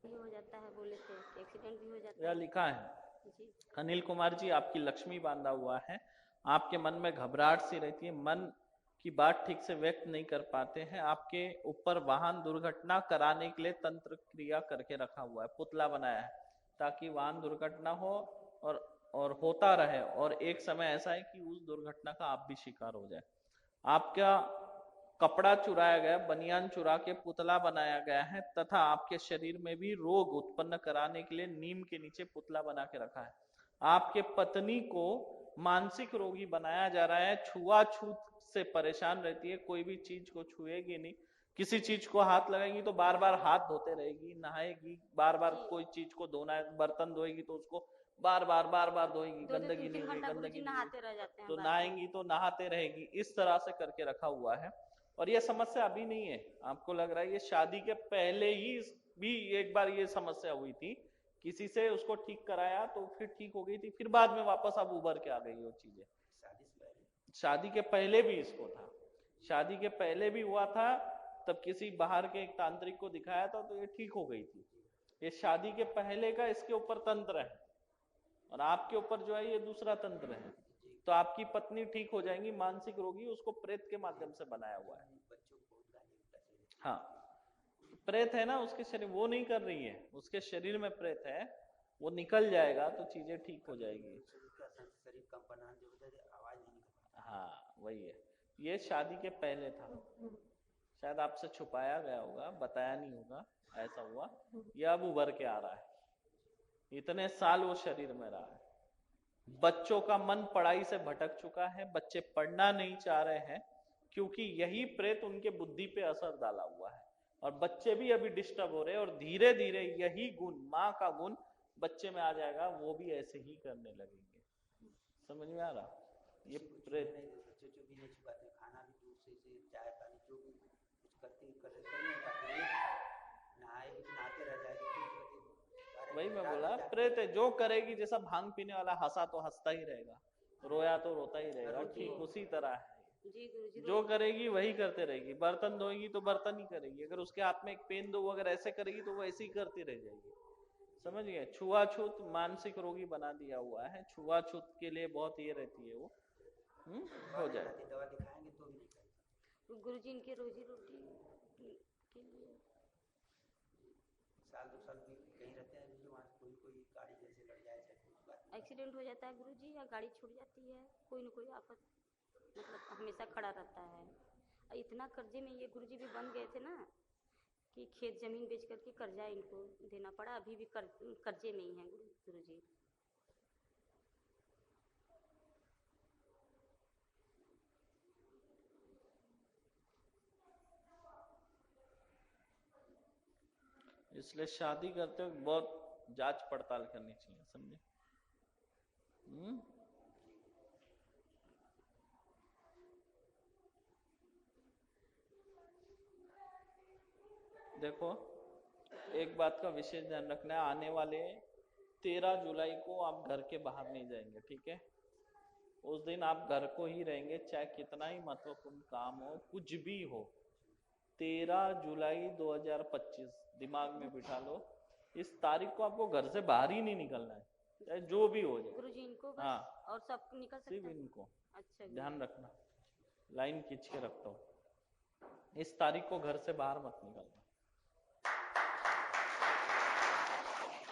हो जाता है, बोले थे एक्सीडेंट भी हो जाता यह है लिखा है जी। अनिल कुमार जी, आपकी लक्ष्मी बांधा हुआ है, आपके मन में घबराहट सी रहती है, मन की बात ठीक से व्यक्त नहीं कर पाते हैं, आपके ऊपर वाहन दुर्घटना कराने के लिए तंत्र क्रिया करके रखा हुआ है, पुतला बनाया है ताकि वाहन दुर्घटना हो और और होता रहे, और एक समय ऐसा है कि उस दुर्घटना का आप भी शिकार हो जाए। आपका कपड़ा चुराया गया, बनियान चुरा के पुतला बनाया गया है, तथा आपके शरीर में भी रोग उत्पन्न कराने के लिए नीम के नीचे पुतला बना के रखा है। आपके पत्नी को मानसिक रोगी बनाया जा रहा है, छुआछूत से परेशान रहती है, कोई भी चीज को छुएगी नहीं, किसी चीज को हाथ लगाएगी तो बार बार हाथ धोते रहेगी, नहाएगी बार बार, जी, कोई चीज को धोना है, बर्तन धोएगी तो उसको बार बार धोएगी, दो दो गंदगी तीन नहीं तीन हुई, घंटा गंदगी गुरुजी नहीं हुई, नहाते रह जाते हैं तो बार बार। नहाएंगी तो नहाते रहेगी, इस तरह से करके रखा हुआ है। और ये समस्या अभी नहीं है, आपको लग रहा है, ये शादी के पहले ही भी एक बार ये समस्या हुई थी, किसी से उसको ठीक कराया तो फिर ठीक हो गई थी, फिर बाद में वापस अब उभर के आ गई वो चीजें। शादी के पहले भी इसको था, शादी के पहले भी हुआ था, तब किसी बाहर के एक तांत्रिक को दिखाया था तो ये ठीक हो गई थी। ये शादी के पहले का इसके ऊपर तंत्र है, और आपके ऊपर जो है ये दूसरा तंत्र है। तो आपकी पत्नी ठीक हो जाएंगी, मानसिक रोगी, उसको प्रेत के माध्यम से बनाया हुआ है। हाँ, प्रेत है ना उसके शरीर, वो नहीं कर रही है, उसके शरीर में प्रेत है, वो निकल जाएगा तो चीजें ठीक हो जाएगी। हाँ वही है, ये शादी के पहले था, शायद आपसे छुपाया गया होगा, बताया नहीं होगा, ऐसा हुआ। ये अब उभर के आ रहा है, इतने साल वो शरीर में रहा है। बच्चों का मन पढ़ाई से भटक चुका है, बच्चे पढ़ना नहीं चाह रहे हैं, क्योंकि यही प्रेत उनके बुद्धि पे असर डाला हुआ है, और बच्चे भी अभी डिस्टर्ब हो रहे हैं, और धीरे धीरे यही गुण, माँ का गुण बच्चे में आ जाएगा, वो भी ऐसे ही करने लगेंगे। समझ में आ रहा? ये प्रेत वही मैं बोला, प्रेत है, जो करेगी, जैसा भांग पीने वाला हंसा तो हंसता ही रहेगा, रोया तो रोता ही रहेगा, ठीक उसी तरह है। जी गुरुजी, जो करेगी वही करते रहेगी, बर्तन धोएगी तो बर्तन ही करेगी, अगर उसके हाथ में एक पेन दो अगर ऐसे करेगी तो वो ऐसे ही करती रह जाएगी। समझ गए? छुआछूत मानसिक रोगी बना दिया हुआ है, छुआछूत के लिए बहुत ये रहती है वो। हो जाए। गुरुजी इनके रोजी रोटी के लिए एक्सीडेंट हो जाता है गुरुजी, या गाड़ी छूट जाती है, कोई ना कोई आफत मतलब हमेशा खड़ा रहता है। और इतना कर्जे में ये गुरुजी भी बन गए थे ना कि खेत जमीन बेच करके कर्जा इनको देना पड़ा, अभी भी कर्जे में ही है गुरुजी। इसलिए शादी करते वक्त बहुत जांच पड़ताल करनी चाहिए, समझे? देखो, एक बात का विशेष ध्यान रखना है, आने वाले 13 जुलाई को आप घर के बाहर नहीं जाएंगे, ठीक है? उस दिन आप घर को ही रहेंगे, चाहे कितना ही महत्वपूर्ण काम हो, कुछ भी हो। 13 जुलाई 2025 दिमाग में बिठा लो, इस तारीख को आपको घर से बाहर ही नहीं निकलना है, चाहे जो भी हो जाए। गुरुजी इनको बस? हाँ, और सब निकल सिर्फ सकता है? इनको अच्छा ध्यान गुरुजी। रखना, लाइन खींच के रखता हूँ, इस तारीख को घर से बाहर मत निकलना।